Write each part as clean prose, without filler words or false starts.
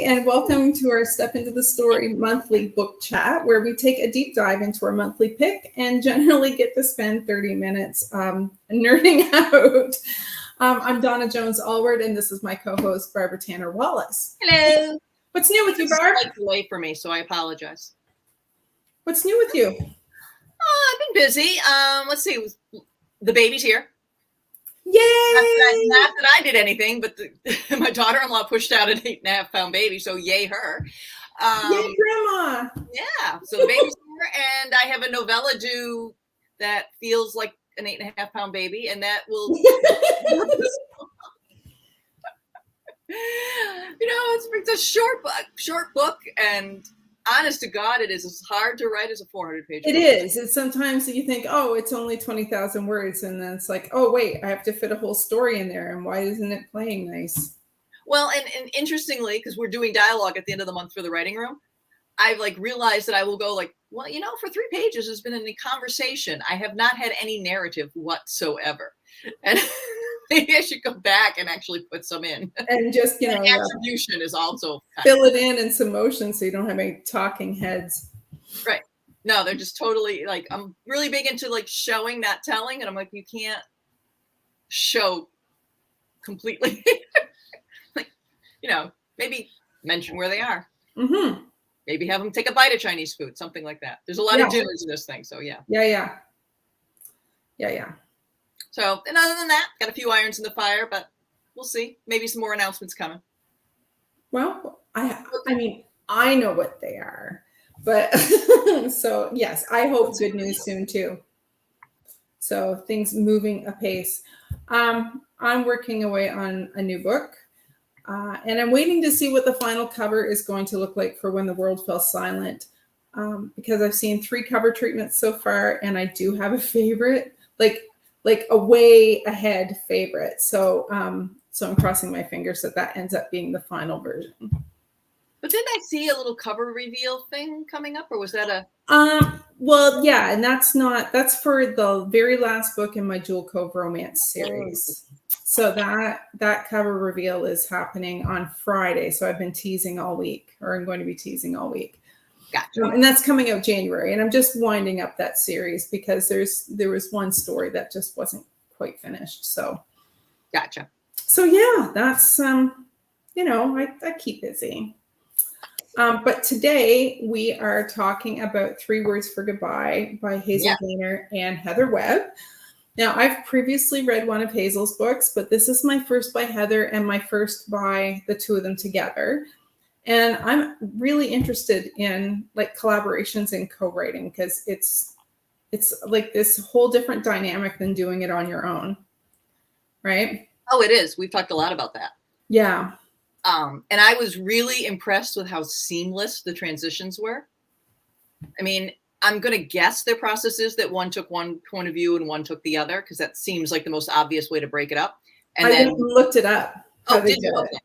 and welcome to our Step Into the Story monthly book chat, where we take a deep dive into our monthly pick and generally get to spend 30 minutes nerding out. I'm Donna Jones-Allward, and this is my co-host, Barbara Tanner Wallace. Hello. What's new with you, Barb? It's late for me, so I apologize. What's new with you? I've been busy. Let's see. The baby's here. Yay! Not that I did anything, but my daughter-in-law pushed out an 8.5-pound baby, so yay her. Yay, Grandma! Yeah, so the baby's here, and I have a novella due that feels like an 8.5-pound baby, and that will... it's a short book, and honest to God, it is as hard to write as a 400-page book. It is. It's sometimes you think, oh, it's only 20,000 words. And then it's like, oh, wait, I have to fit a whole story in there. And why isn't it playing nice? Well, and interestingly, because we're doing dialogue at the end of the month for the writing room, I've realized that I will go well, for 3 pages, there's been a conversation. I have not had any narrative whatsoever. And maybe I should go back and actually put some in. And just, attribution is also fill it in and some motion so you don't have any talking heads. Right. No, they're just totally I'm really big into showing, not telling. And I'm like, you can't show completely. Maybe mention where they are. Mm-hmm. Maybe have them take a bite of Chinese food, something like that. There's a lot of dinners in this thing. So yeah. Yeah. So, and other than that, got a few irons in the fire, but we'll see. Maybe some more announcements coming. Well, I mean, I know what they are, but so yes, I hope good news soon too. So things moving apace. I'm working away on a new book, and I'm waiting to see what the final cover is going to look like for When the World Fell Silent, because I've seen 3 cover treatments so far, and I do have a favorite, like a way ahead favorite. So so I'm crossing my fingers that ends up being the final version. But didn't I see a little cover reveal thing coming up, or was that a... Well, yeah, and that's for the very last book in my Jewel Cove romance series. So that cover reveal is happening on Friday. So I've been teasing all week, or I'm going to be teasing all week. Gotcha. And that's coming out January, and I'm just winding up that series because there was one story that just wasn't quite finished. So, gotcha. So yeah, that's I keep busy. But today we are talking about 3 Words for Goodbye by Hazel Gaynor and Heather Webb. Now, I've previously read one of Hazel's books, but this is my first by Heather and my first by the 2 of them together. And I'm really interested in collaborations and co-writing because it's like this whole different dynamic than doing it on your own. Right? Oh, it is. We've talked a lot about that. Yeah. And I was really impressed with how seamless the transitions were. I mean, I'm going to guess their process is that one took one point of view and one took the other, because that seems like the most obvious way to break it up. And then looked it up. Oh, did you? Okay.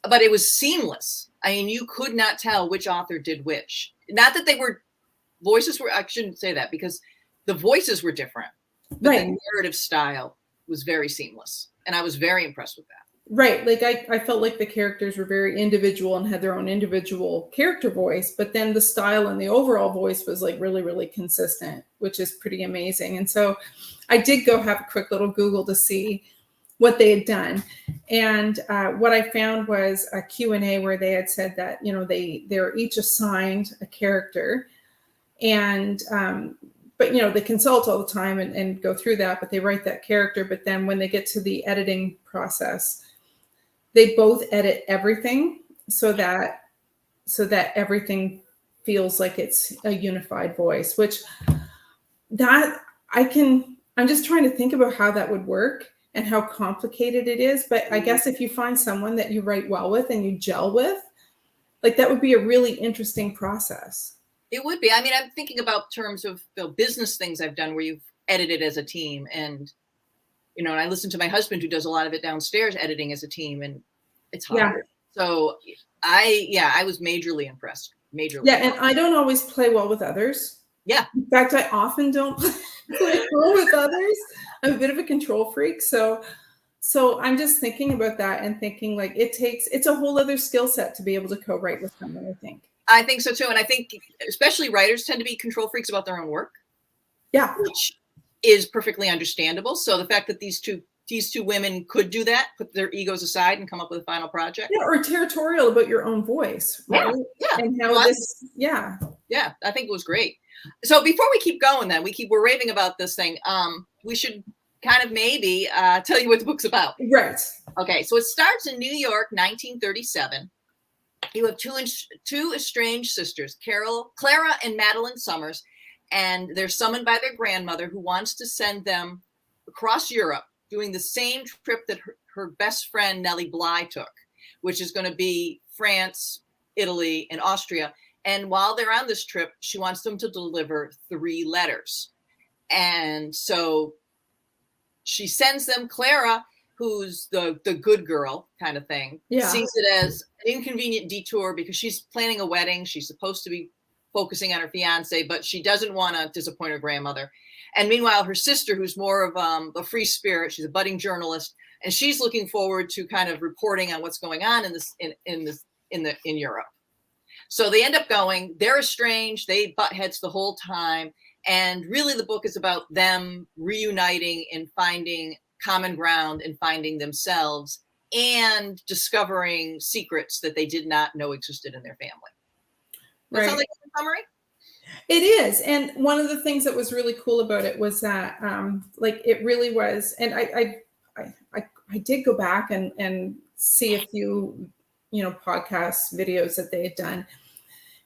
But it was seamless. I mean, you could not tell which author did which. Not that I shouldn't say that, because the voices were different. But the narrative style was very seamless. And I was very impressed with that. Right. I felt like the characters were very individual and had their own individual character voice, but then the style and the overall voice was really, really consistent, which is pretty amazing. And so I did go have a quick little Google to see what they had done. And what I found was a Q&A where they had said that, they're each assigned a character, and but they consult all the time and go through that, but they write that character. But then when they get to the editing process, they both edit everything so that everything feels like it's a unified voice, which I'm just trying to think about how that would work and how complicated it is. But I guess if you find someone that you write well with and you gel with, that would be a really interesting process. It would be. I mean, I'm thinking about terms of business things I've done where you've edited as a team, and and I listen to my husband who does a lot of it downstairs, editing as a team, and it's hard. Yeah. So I was majorly impressed. Yeah, and I don't always play well with others. Yeah. In fact, I often don't play well with others. I'm a bit of a control freak, so So I'm just thinking about that and thinking like it's a whole other skill set to be able to co-write with someone, I think. I think so too. And I think especially writers tend to be control freaks about their own work. Yeah. Which is perfectly understandable. So the fact that these two women could do that, put their egos aside and come up with a final project. Yeah, or territorial about your own voice, right? Yeah. And how yeah. Yeah, I think it was great. So before we keep going then, we're raving about this thing. We should kind of maybe tell you what the book's about. Right. Okay, so it starts in New York, 1937. You have two estranged sisters, Clara and Madeleine Sommers, and they're summoned by their grandmother who wants to send them across Europe, doing the same trip that her best friend Nellie Bly took, which is going to be France, Italy, and Austria. And while they're on this trip, she wants them to deliver 3 letters. And so she sends them. Clara, who's the good girl kind of thing, sees it as an inconvenient detour because she's planning a wedding. She's supposed to be focusing on her fiance, but she doesn't want to disappoint her grandmother. And meanwhile, her sister, who's more of a free spirit, she's a budding journalist, and she's looking forward to kind of reporting on what's going on in Europe. So they end up going. They're estranged. They butt heads the whole time, and really, the book is about them reuniting and finding common ground and finding themselves and discovering secrets that they did not know existed in their family. Does that sound like a summary? It is. And one of the things that was really cool about it was that like it really was, and I did go back and see a few, podcast videos that they had done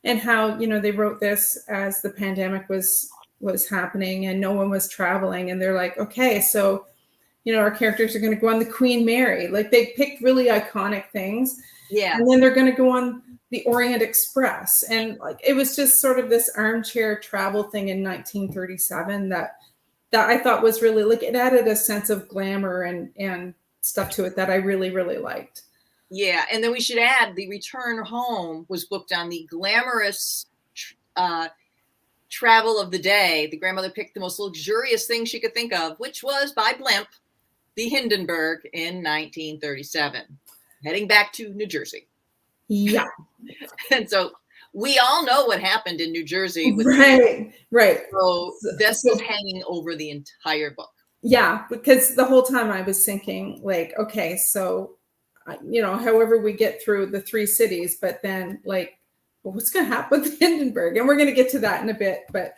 and how, they wrote this as the pandemic was happening and no one was traveling. And they're like, okay, so, our characters are going to go on the Queen Mary. Like they picked really iconic things. Yeah. And then they're going to go on the Orient Express. And like, it was just sort of this armchair travel thing in 1937 that I thought was really like, it added a sense of glamour and stuff to it that I really, really liked. Yeah. And then we should add the return home was booked on the glamorous travel of the day. The grandmother picked the most luxurious thing she could think of, which was by blimp, the Hindenburg in 1937, heading back to New Jersey. Yeah. And so we all know what happened in New Jersey. Right. So this was hanging over the entire book. Yeah, because the whole time I was thinking like, okay, so, however we get through the 3 cities, but then like, well, what's going to happen with Hindenburg? And we're going to get to that in a bit. But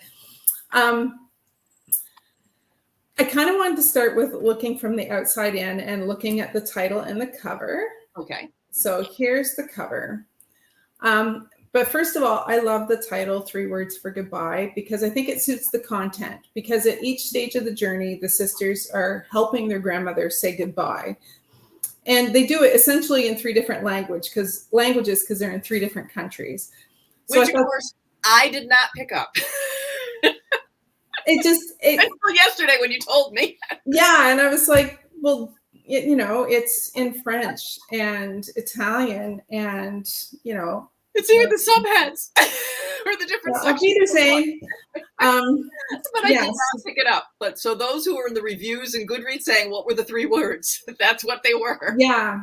I kind of wanted to start with looking from the outside in and looking at the title and the cover. Okay. So here's the cover. But first of all, I love the title, 3 Words for Goodbye, because I think it suits the content. Because at each stage of the journey, the sisters are helping their grandmother say goodbye. And they do it essentially in 3 different languages because they're in 3 different countries. Which, of course, I did not pick up. Until yesterday when you told me. Yeah, and I was like, well, it's in French and Italian and, it's even the subheads or the different sections. But I did not pick it up. But so those who were in the reviews and Goodreads saying, what were the 3 words? That's what they were. Yeah.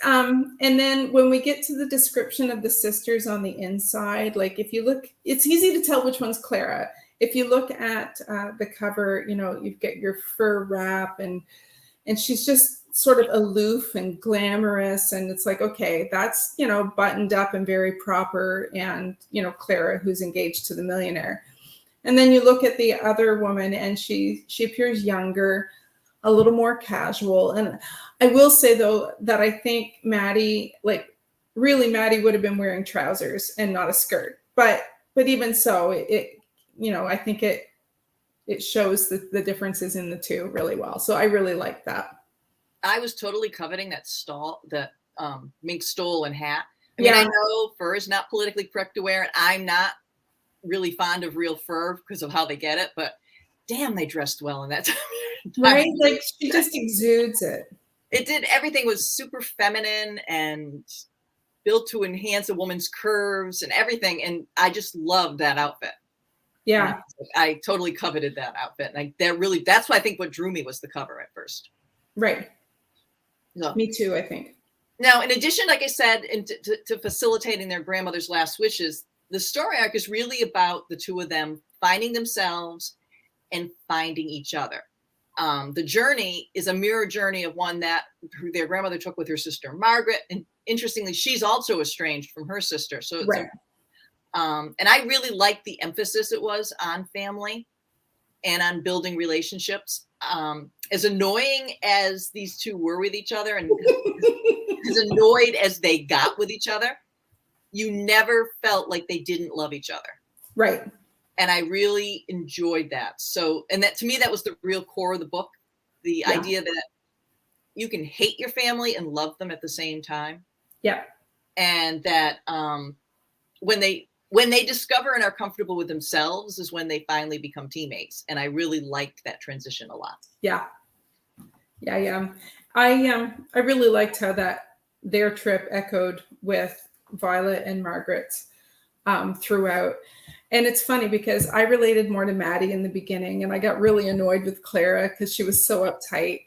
And then when we get to the description of the sisters on the inside, like if you look, it's easy to tell which one's Clara. If you look at the cover, you've got your fur wrap and she's just sort of aloof and glamorous. And it's like, okay, that's, buttoned up and very proper. And, Clara, who's engaged to the millionaire. And then you look at the other woman and she appears younger, a little more casual. And I will say though, that I think Maddie would have been wearing trousers and not a skirt, but even so, I think it shows the differences in the 2 really well. So I really like that. I was totally coveting that mink stole and hat. I mean, I know fur is not politically correct to wear, and I'm not really fond of real fur because of how they get it, but damn, they dressed well in that time. Right? Like she just exudes it. It did. Everything was super feminine and built to enhance a woman's curves and everything. And I just loved that outfit. Yeah. I totally coveted that outfit. And that's why I think what drew me was the cover at first. Right. No. Me too, I think. Now, in addition, like I said, to facilitating their grandmother's last wishes, the story arc is really about the two of them finding themselves and finding each other. The journey is a mirror journey of one that their grandmother took with her sister Margaret, and interestingly, she's also estranged from her sister. So, it's Right. and I really liked the emphasis it was on family and on building relationships. As annoying as these two were with each other, and as annoyed as they got with each other, you never felt like they didn't love each other. Right. And I really enjoyed that. So, and that to me, that was the real core of the book. The idea that you can hate your family and love them at the same time. Yeah. And that when they discover and are comfortable with themselves is when they finally become teammates. And I really liked that transition a lot. Yeah. Yeah. I really liked how their trip echoed with Violet and Margaret's throughout. And it's funny because I related more to Maddie in the beginning, and I got really annoyed with Clara because she was so uptight.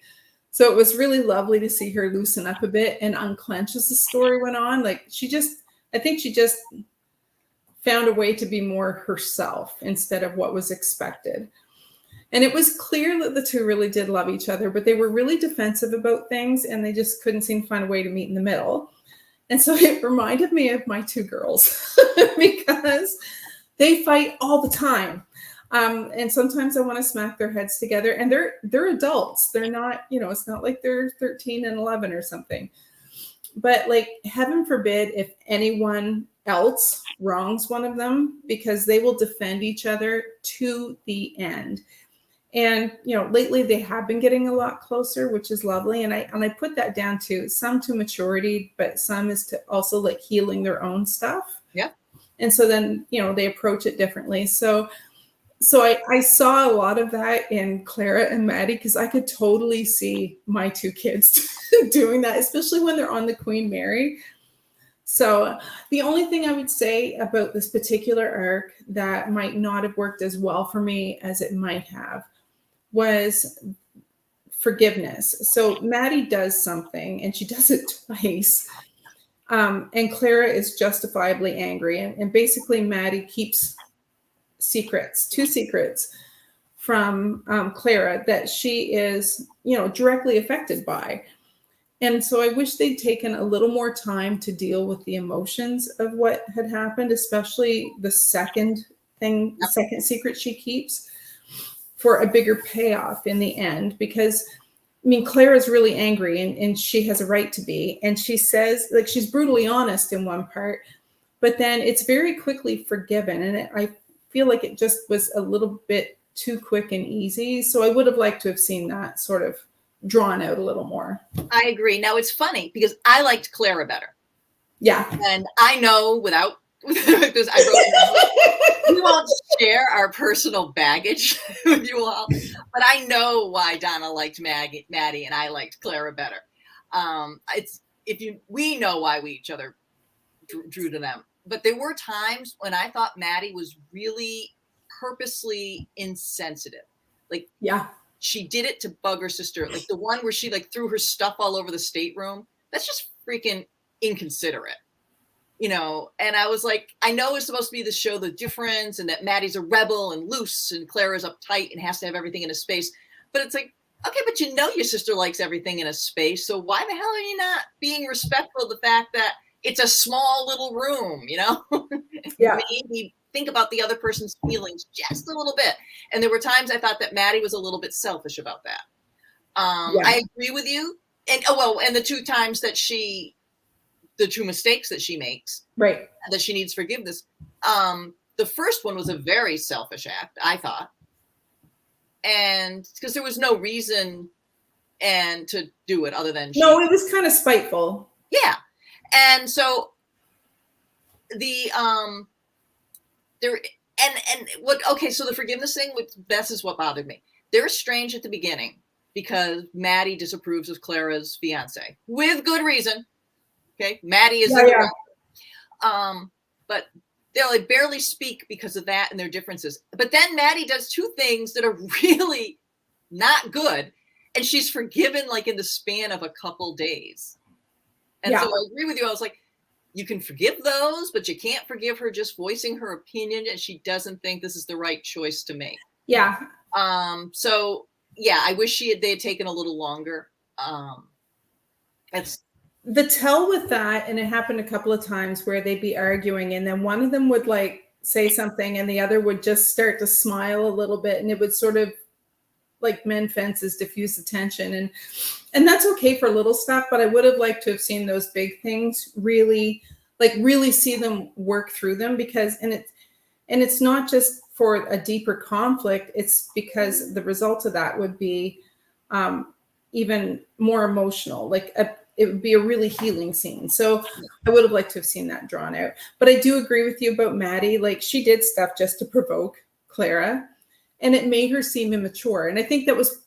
So it was really lovely to see her loosen up a bit and unclench as the story went on. Like I think she just found a way to be more herself instead of what was expected. And it was clear that the two really did love each other, but they were really defensive about things, and they just couldn't seem to find a way to meet in the middle. And so it reminded me of my two girls because they fight all the time. And sometimes I want to smack their heads together, and they're adults. They're not, it's not like they're 13 and 11 or something. But like, heaven forbid if anyone else wrongs one of them, because they will defend each other to the end. And, lately they have been getting a lot closer, which is lovely. And I put that down to some to maturity, but some is to also like healing their own stuff. Yeah. And so then, they approach it differently. So I saw a lot of that in Clara and Maddie, because I could totally see my two kids doing that, especially when they're on the Queen Mary. So the only thing I would say about this particular arc that might not have worked as well for me as it might have was forgiveness. So Maddie does something, and she does it twice. And Clara is justifiably angry. And basically Maddie keeps two secrets from Clara that she is, directly affected by. And so I wish they'd taken a little more time to deal with the emotions of what had happened, especially the second secret she keeps, for a bigger payoff in the end. Because Clara's really angry, and she has a right to be. And she says, like, she's brutally honest in one part, but then it's very quickly forgiven. And I feel like it just was a little bit too quick and easy. So I would have liked to have seen that sort of drawn out a little more. I agree. Now it's funny because I liked Clara better. Yeah. And I know because we won't share our personal baggage with you all, but I know why Donna liked Maddie and I liked Clara better. We know why we each other drew to them, but there were times when I thought Maddie was really purposely insensitive. Like, yeah, she did it to bug her sister. Like the one where she like threw her stuff all over the stateroom. That's just freaking inconsiderate. And I was like, I know it's supposed to be the show the difference, and that Maddie's a rebel and loose, and Clara's uptight and has to have everything in a space. But it's like, okay, but your sister likes everything in a space. So why the hell are you not being respectful of the fact that it's a small little room, Yeah. Maybe think about the other person's feelings just a little bit. And there were times I thought that Maddie was a little bit selfish about that. Yeah. I agree with you. And and the two times that the two mistakes that she makes, right, that she needs forgiveness. The first one was a very selfish act, I thought. And because there was no reason to do it other than it was kind of spiteful. Yeah. And so so the forgiveness thing, this is what bothered me. They're estranged at the beginning because Maddie disapproves of Clara's fiance with good reason. Okay, Maddie is but they'll barely speak because of that and their differences. But then Maddie does two things that are really not good, and she's forgiven like in the span of a couple days. And so I agree with you. I was like, you can forgive those, but you can't forgive her just voicing her opinion and she doesn't think this is the right choice to make. Yeah. So yeah, I wish they had taken a little longer. That's the tell with that, and it happened a couple of times where they'd be arguing and then one of them would like say something and the other would just start to smile a little bit, and it would sort of like mend fences, diffuse the tension, and that's okay for little stuff, but I would have liked to have seen those big things really see them work through them, because it's not just for a deeper conflict, it's because the result of that would be even more emotional, like it would be a really healing scene. So I would have liked to have seen that drawn out. But I do agree with you about Maddie. Like, she did stuff just to provoke Clara, and it made her seem immature. And I think that was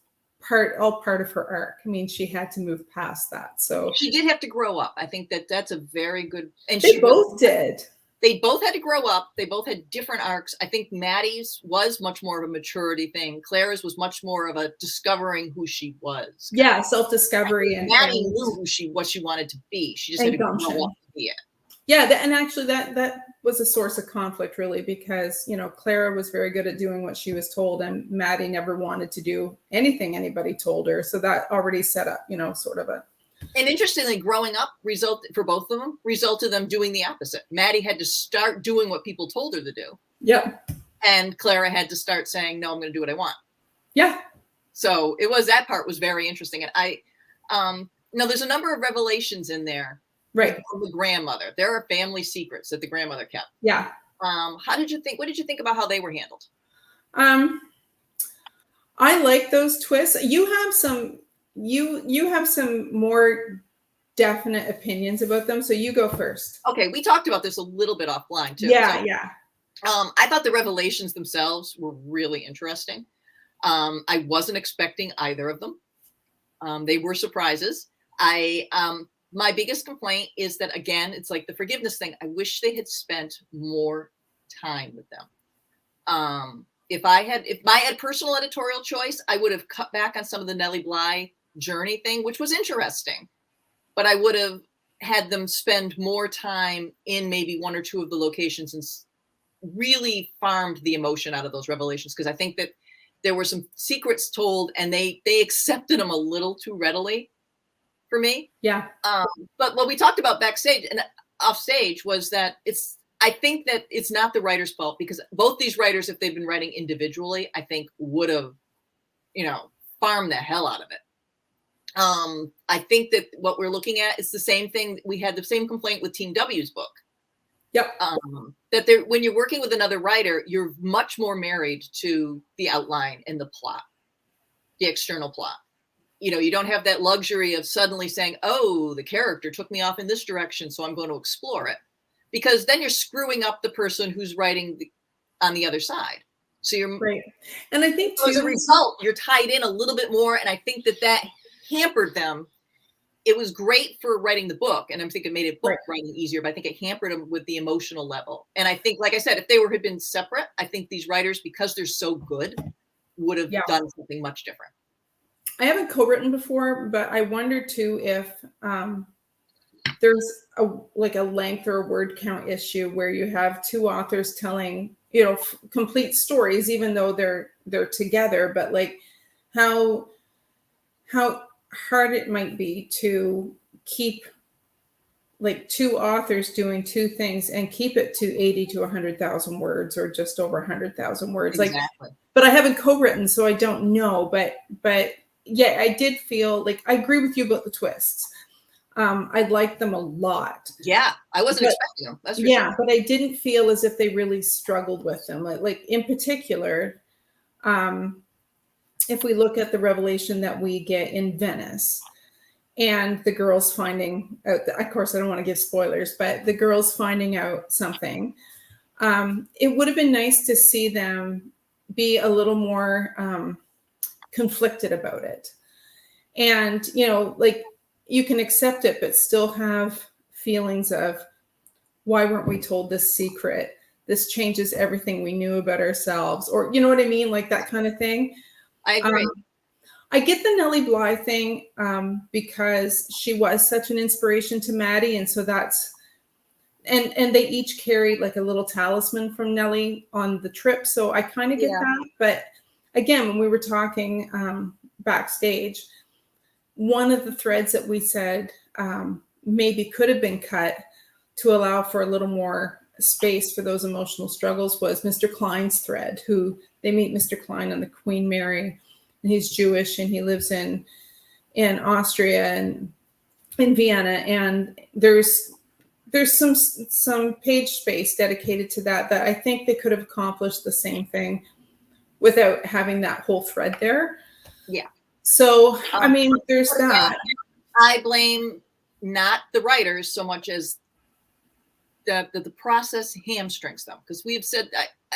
all part of her arc. I mean, she had to move past that. So she did have to grow up. I think that's a very good, and they both did. They both had to grow up. They both had different arcs. I think Maddie's was much more of a maturity thing. Clara's was much more of a discovering who she was. Yeah, self-discovery. And Maddie knew what she wanted to be. She just had to grow up to be it. Yeah, and actually that was a source of conflict, really, because, you know, Clara was very good at doing what she was told, and Maddie never wanted to do anything anybody told her. So that already set up, you know, sort of a. And interestingly, growing up resulted them doing the opposite. Maddie had to start doing what people told her to do. Yep. And Clara had to start saying, no, I'm going to do what I want. Yeah. So that part was very interesting. And now there's a number of revelations in there. Right. From the grandmother. There are family secrets that the grandmother kept. Yeah. What did you think about how they were handled? I like those twists. You have some more definite opinions about them, so you go first. Okay, we talked about this a little bit offline too. Yeah. I thought the revelations themselves were really interesting. I wasn't expecting either of them. They were surprises. My biggest complaint is that, again, it's like the forgiveness thing. I wish they had spent more time with them. If I had personal editorial choice, I would have cut back on some of the Nellie Bly journey thing, which was interesting, but I would have had them spend more time in maybe one or two of the locations and really farmed the emotion out of those revelations. Because I think that there were some secrets told and they accepted them a little too readily for me. Yeah. But what we talked about backstage and off stage was that I think that it's not the writer's fault, because both these writers, if they've been writing individually, I think would have, farmed the hell out of it. I think that what we're looking at is the same thing. We had the same complaint with Team W's book. Yep. That when you're working with another writer, you're much more married to the outline and the plot, the external plot. You don't have that luxury of suddenly saying, oh, the character took me off in this direction, so I'm going to explore it. Because then you're screwing up the person who's writing on the other side. So you're right. And I think as a result, you're tied in a little bit more. And I think that hampered them. It was great for writing the book. And I'm thinking it made it book writing easier, but I think it hampered them with the emotional level. And I think, like I said, if they had been separate, I think these writers, because they're so good, would have done something much different. I haven't co-written before, but I wonder too if there's a length or a word count issue where you have two authors telling, complete stories, even though they're together, but like how hard it might be to keep like two authors doing two things and keep it to 80 to 100,000 words or just over 100,000 words. Exactly. But I haven't co-written, so I don't know, but yeah, I did feel like I agree with you about the twists. I liked them a lot. Yeah, I wasn't expecting them. That's for sure. But I didn't feel as if they really struggled with them. Like in particular, if we look at the revelation that we get in Venice and the girls finding out, of course, I don't want to give spoilers, but the girls finding out something, it would have been nice to see them be a little more conflicted about it. And, you can accept it, but still have feelings of, why weren't we told this secret? This changes everything we knew about ourselves. Or, you know what I mean? Like that kind of thing. I agree. I get the Nellie Bly thing because she was such an inspiration to Maddie. And so that's, and they each carried like a little talisman from Nellie on the trip. So I kind of get that. But again, when we were talking backstage, one of the threads that we said maybe could have been cut to allow for a little more space for those emotional struggles was Mr. Klein's thread, who they meet Mr. Klein on the Queen Mary, and he's Jewish and he lives in Austria and in Vienna. And there's some page space dedicated to that I think they could have accomplished the same thing without having that whole thread there. Yeah. So, I mean, there's that. I blame not the writers so much as the process hamstrings them, because we've said,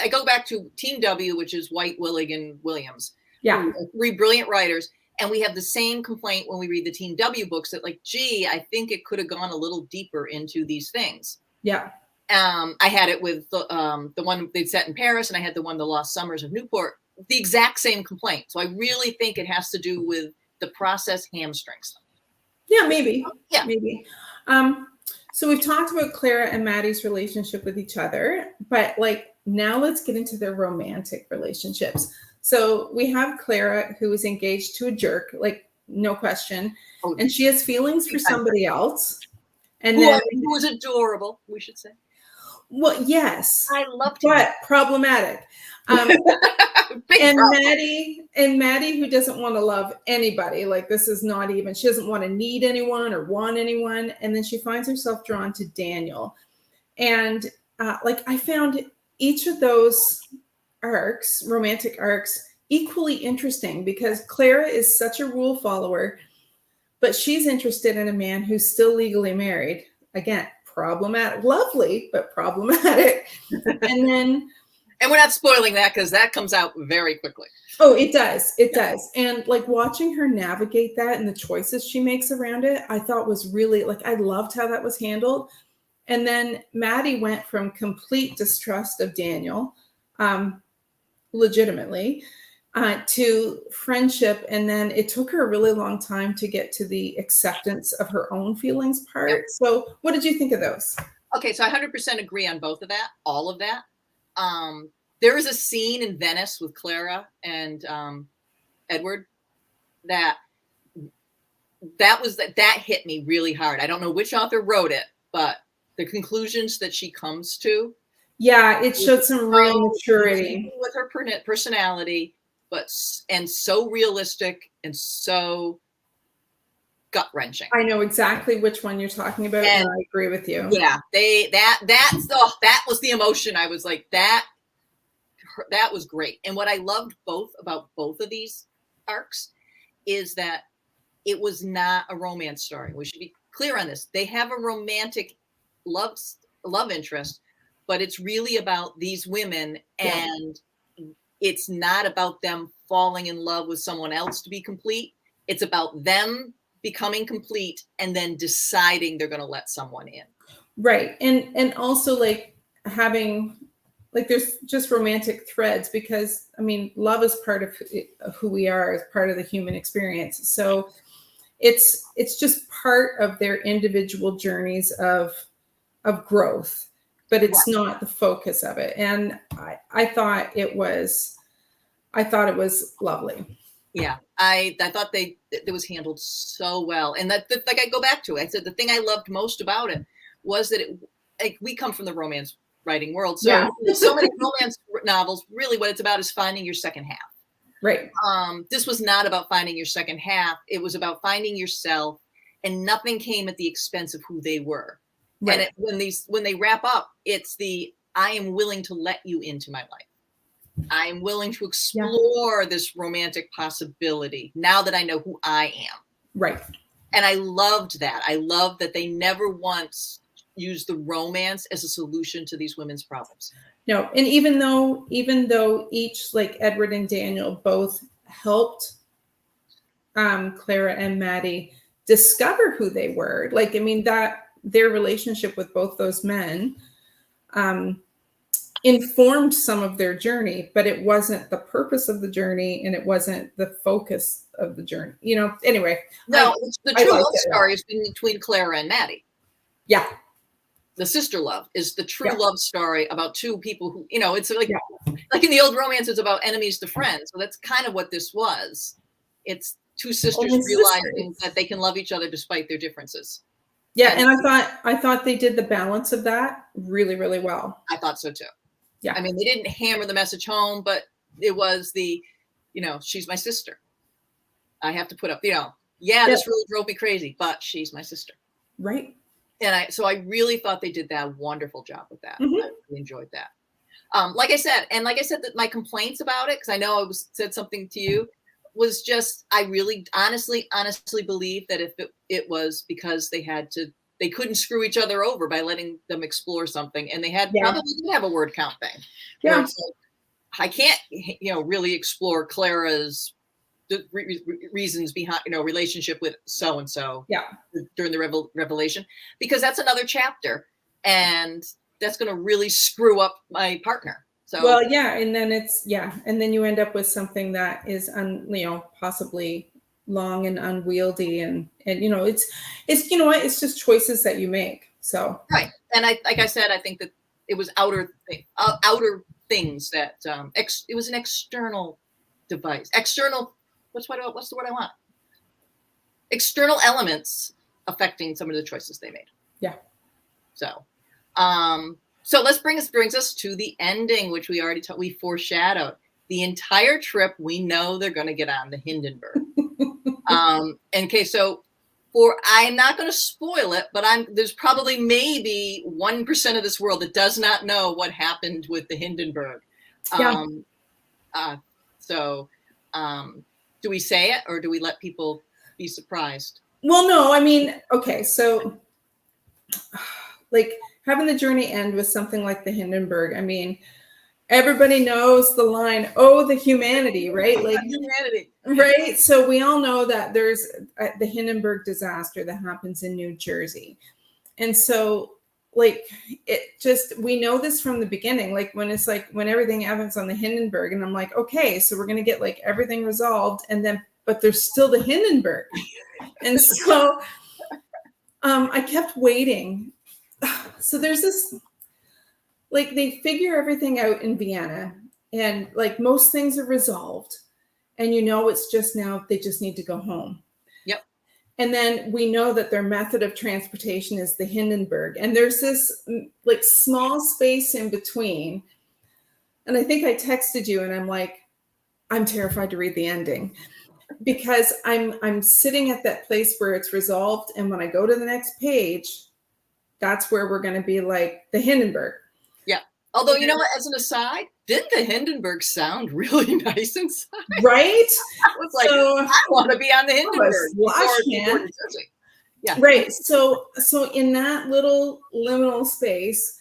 I go back to Team W, which is White, Willig, and Williams. Yeah. 3 brilliant writers. And we have the same complaint when we read the Team W books that like, gee, I think it could have gone a little deeper into these things. Yeah. I had it with the one they'd set in Paris, and I had the one, The Lost Summers of Newport, the exact same complaint. So I really think it has to do with the process hamstrings them. Yeah, maybe. Yeah. Maybe. So we've talked about Clara and Maddie's relationship with each other, but like now let's get into their romantic relationships. So we have Clara, who is engaged to a jerk, like no question, and she has feelings for somebody else. And then who was adorable, we should say. Well, yes, I loved him, but problematic. And Maddie, who doesn't want to love anybody, like this is not even, she doesn't want to need anyone or want anyone. And then she finds herself drawn to Daniel. And like I found each of those arcs, romantic arcs, equally interesting because Clara is such a rule follower, but she's interested in a man who's still legally married. Again, problematic, lovely, but problematic. And we're not spoiling that because that comes out very quickly. Oh, it does. It does. And like watching her navigate that and the choices she makes around it, I thought was really like, I loved how that was handled. And then Maddie went from complete distrust of Daniel, legitimately, to friendship. And then it took her a really long time to get to the acceptance of her own feelings part. Yep. So what did you think of those? Okay, so I 100% agree on both of that, all of that. There is a scene in Venice with Clara and Edward that hit me really hard. I don't know which author wrote it, but the conclusions that she comes to. Yeah, it showed some real maturity with her personality, and so realistic and so gut wrenching. I know exactly which one you're talking about, and I agree with you. Yeah, that was the emotion. I was like, that was great. And what I loved about both of these arcs is that it was not a romance story. We should be clear on this. They have a romantic love interest, but it's really about these women, and it's not about them falling in love with someone else to be complete. It's about them becoming complete and then deciding they're going to let someone in. Right. And also like having, like there's just romantic threads because I mean, love is part of who we are, as part of the human experience. So it's just part of their individual journeys of growth, but it's not the focus of it. And I thought it was lovely. Yeah, I thought it was handled so well. And that like I go back to it. I said the thing I loved most about it was that we come from the romance writing world. So so many romance novels, really what it's about is finding your second half. Right. This was not about finding your second half. It was about finding yourself, and nothing came at the expense of who they were. Right. And when they wrap up, it's I am willing to let you into my life. I'm willing to explore this romantic possibility now that I know who I am. Right. And I loved that. I loved that they never once used the romance as a solution to these women's problems. No. And even though each, like Edward and Daniel, both helped Clara and Maddie discover who they were. Like, I mean, that their relationship with both those men, informed some of their journey, but it wasn't the purpose of the journey and it wasn't the focus of the journey. Anyway. No, the true love story is between Clara and Maddie. Yeah. The sister love is the true love story about two people who, it's like in the old romance, it's about enemies to friends. So that's kind of what this was. It's two sisters realizing that they can love each other despite their differences. Yeah, and I thought they did the balance of that really, really well. I thought so too. Yeah. I mean, they didn't hammer the message home, but it was she's my sister. I have to put up, this really drove me crazy, but she's my sister. Right. And so I really thought they did that wonderful job with that. Mm-hmm. I really enjoyed that. Like I said that my complaints about it, because I know I said something to you, was just, I really honestly believe that if it was because they couldn't screw each other over by letting them explore something, and they probably did have a word count thing. Yeah. I can't, really explore Clara's reasons behind, relationship with so-and-so during the revelation, because that's another chapter and that's going to really screw up my partner. So, well, and then and then you end up with something that is, possibly long and unwieldy, and it's it's just choices that you make. So right, and like I said, I think that it was outer things that it was an external device, what's the word I want? External elements affecting some of the choices they made. Yeah. So brings us to the ending, which we already we foreshadowed. The entire trip, we know they're going to get on the Hindenburg. Okay, so I'm not going to spoil it, but there's probably maybe 1% of this world that does not know what happened with the Hindenburg. Do we say it, or do we let people be surprised? Well, no, I mean, okay, so like having the journey end with something like the Hindenburg, I mean, everybody knows the line, "Oh, the humanity," right? Like humanity, right? So we all know that there's the Hindenburg disaster that happens in New Jersey. And so like we know this from the beginning, like when everything happens on the Hindenburg, and I'm like, okay, so we're going to get like everything resolved, and then, but there's still the Hindenburg. And so I kept waiting. So there's this, like, they figure everything out in Vienna, and like most things are resolved, and it's just now they just need to go home. Yep. And then we know that their method of transportation is the Hindenburg, and there's this like small space in between. And I think I texted you, and I'm like, I'm terrified to read the ending, because I'm sitting at that place where it's resolved, and when I go to the next page, that's where we're going to be like the Hindenburg. Yeah. Although, you know what, as an aside, didn't the Hindenburg sound really nice inside? Right? I was like, I want to be on the Hindenburg. Yeah. Right. So in that little liminal space,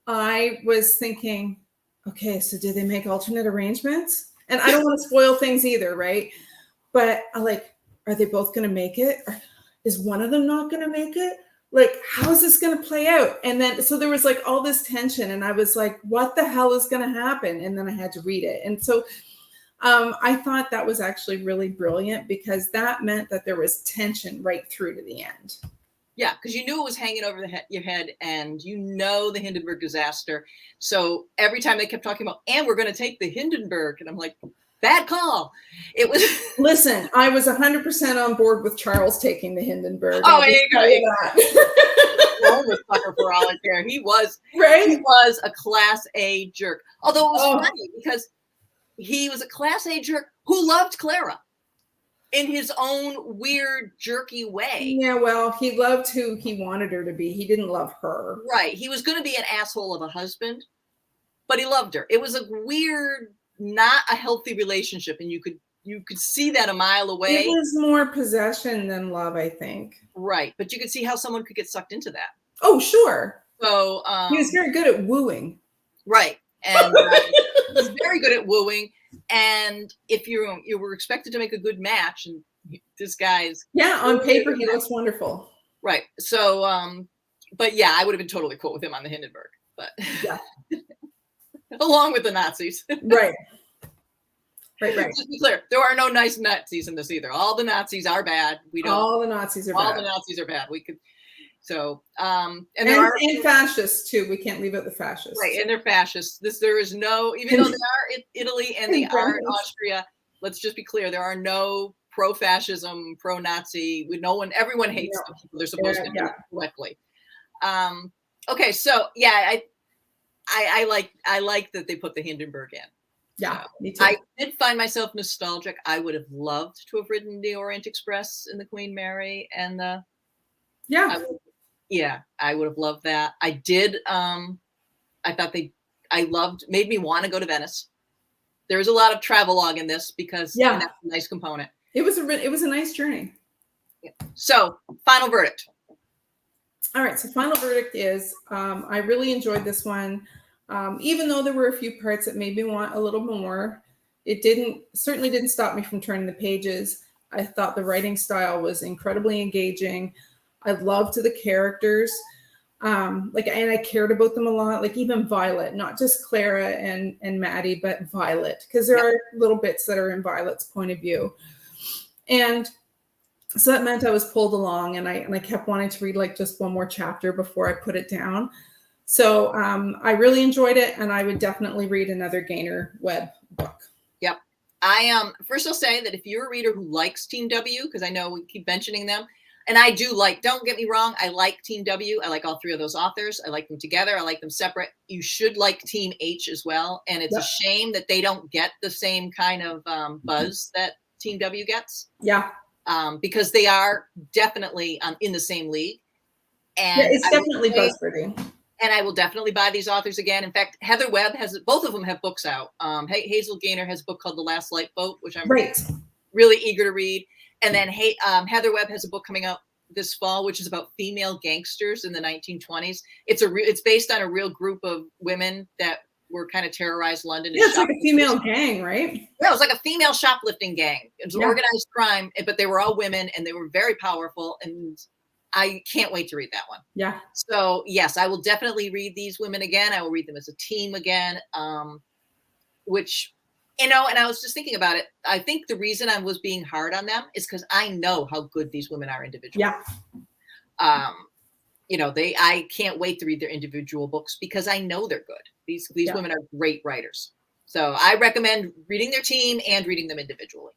I was thinking, okay, so did they make alternate arrangements? And I don't want to spoil things either, right? But are they both going to make it? Or is one of them not going to make it? Like, how is this going to play out? And then, so there was like all this tension, and I was like, what the hell is going to happen? And then I had to read it. And so I thought that was actually really brilliant, because that meant that there was tension right through to the end. Yeah, because you knew it was hanging over your head, and the Hindenburg disaster. So every time they kept talking about, and we're going to take the Hindenburg, and I'm like, bad call. It was. Listen, I was 100% on board with Charles taking the Hindenburg. Oh, there you go. I was a sucker for all I care. He was right. He was a Class A jerk. Although it was funny, because he was a Class A jerk who loved Clara in his own weird, jerky way. Yeah, well, he loved who he wanted her to be. He didn't love her. Right. He was going to be an asshole of a husband, but he loved her. It was a weird, not a healthy relationship, and you could see that a mile away. It was more possession than love, I think. Right, but you could see how someone could get sucked into that. Oh, sure. So he was very good at wooing. Right, and he was very good at wooing. And if you were expected to make a good match, and this guy's on paper he looks wonderful. Right. So, but yeah, I would have been totally cool with him on the Hindenburg. But yeah. along with the Nazis. Right. Right. Just to be clear, there are no nice Nazis in this either. All the Nazis are bad. We don't. All the Nazis are all bad. the Nazis are bad. We could. So, and fascists too. We can't leave out the fascists. Right, and they're fascists. There is no, even though they are in Italy and they are in Austria. Let's just be clear: there are no pro-fascism, pro-Nazi. Everyone hates the people they're supposed to do correctly. Okay, so yeah, I like that they put the Hindenburg in. Yeah, me too. I did find myself nostalgic. I would have loved to have ridden the Orient Express in the Queen Mary and the. Yeah. I would have loved that. I did. I thought made me want to go to Venice. There was a lot of travelogue in this because that's a nice component. It was a nice journey. Yeah. So, final verdict. All right. So, final verdict is I really enjoyed this one. Even though there were a few parts that made me want a little more, it certainly didn't stop me from turning the pages. I thought the writing style was incredibly engaging. I loved the characters. And I cared about them a lot, like even Violet, not just Clara and Maddie, but Violet, because there are little bits that are in Violet's point of view. And so that meant I was pulled along, and I kept wanting to read like just one more chapter before I put it down. So I really enjoyed it, and I would definitely read another Gaynor Webb book. Yep. First I'll say that if you're a reader who likes Team W, because I know we keep mentioning them, and I do don't get me wrong, I like Team W. I like all three of those authors. I like them together. I like them separate. You should like Team H as well. And it's a shame that they don't get the same kind of buzz that Team W gets. Yeah. Because they are definitely in the same league. And it's definitely buzzworthy. And I will definitely buy these authors again. In fact, Heather Webb both of them have books out. Hazel Gaynor has a book called The Last Lifeboat, which I'm really eager to read. And then Heather Webb has a book coming out this fall, which is about female gangsters in the 1920s. It's based on a real group of women that were kind of terrorized London. Yeah, it's like a female gang, right? Yeah, it was like a female shoplifting gang. It was organized crime, but they were all women and they were very powerful. And I can't wait to read that one. Yeah. So yes, I will definitely read these women again. I will read them as a team again, which, and I was just thinking about it. I think the reason I was being hard on them is because I know how good these women are individually. Yeah. I can't wait to read their individual books because I know they're good. These women are great writers. So I recommend reading their team and reading them individually.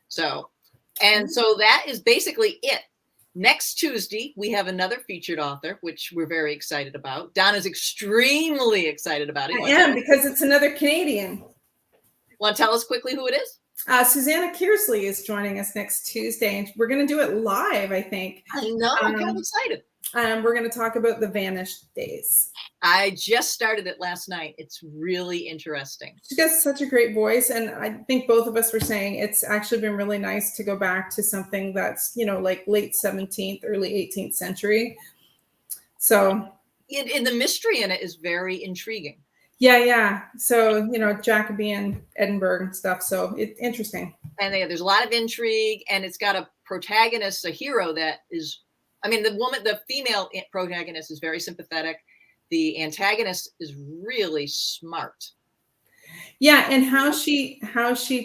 So that is basically it. Next Tuesday, we have another featured author, which we're very excited about. Donna's extremely excited about it. I am, because it's another Canadian. Want to tell us quickly who it is? Susanna Kearsley is joining us next Tuesday, and we're going to do it live, I think. I know. I'm kind of excited. We're going to talk about the Vanished Days. I just started it last night. It's really interesting. She has such a great voice, and I think both of us were saying it's actually been really nice to go back to something that's, like late 17th, early 18th century. So, and the mystery in it is very intriguing. Yeah. So, Jacobean Edinburgh and stuff. So it's interesting. And there's a lot of intrigue, and it's got a protagonist, a hero that is, the female protagonist is very sympathetic. The antagonist is really smart. Yeah, and how she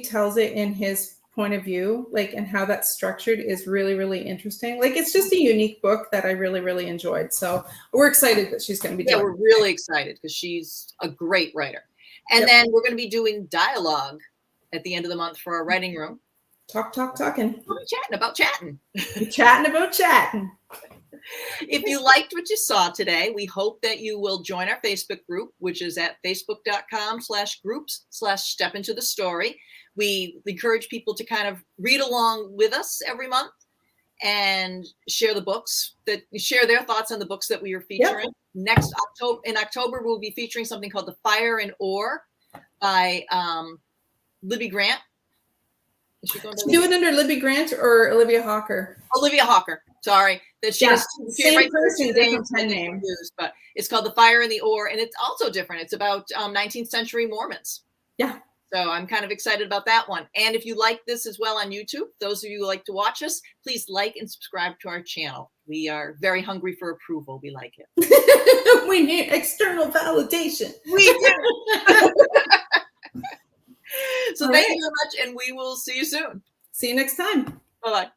tells it in his point of view, and how that's structured is really, really interesting. It's just a unique book that I really, really enjoyed. So we're excited that she's going to be doing. Yeah, we're really excited because she's a great writer. And then we're going to be doing dialogue at the end of the month for our writing room. Talking. We'll be chatting about chatting. Chatting. If you liked what you saw today, we hope that you will join our Facebook group, which is at facebook.com/groups/stepintothestory. We encourage people to kind of read along with us every month and share their thoughts on the books that we are featuring. Yep. In October, we'll be featuring something called The Fire and Ore by Libby Grant. Do it under Libby Grant or Olivia Hawker? Olivia Hawker. Sorry. That she has same person, different pen name. But it's called The Fire and the Ore, and it's also different. It's about 19th century Mormons. Yeah. So I'm kind of excited about that one. And if you like this as well on YouTube, those of you who like to watch us, please like and subscribe to our channel. We are very hungry for approval. We like it. We need external validation. We do. So All thank right. you so much, and we will see you soon. See you next time. Bye-bye.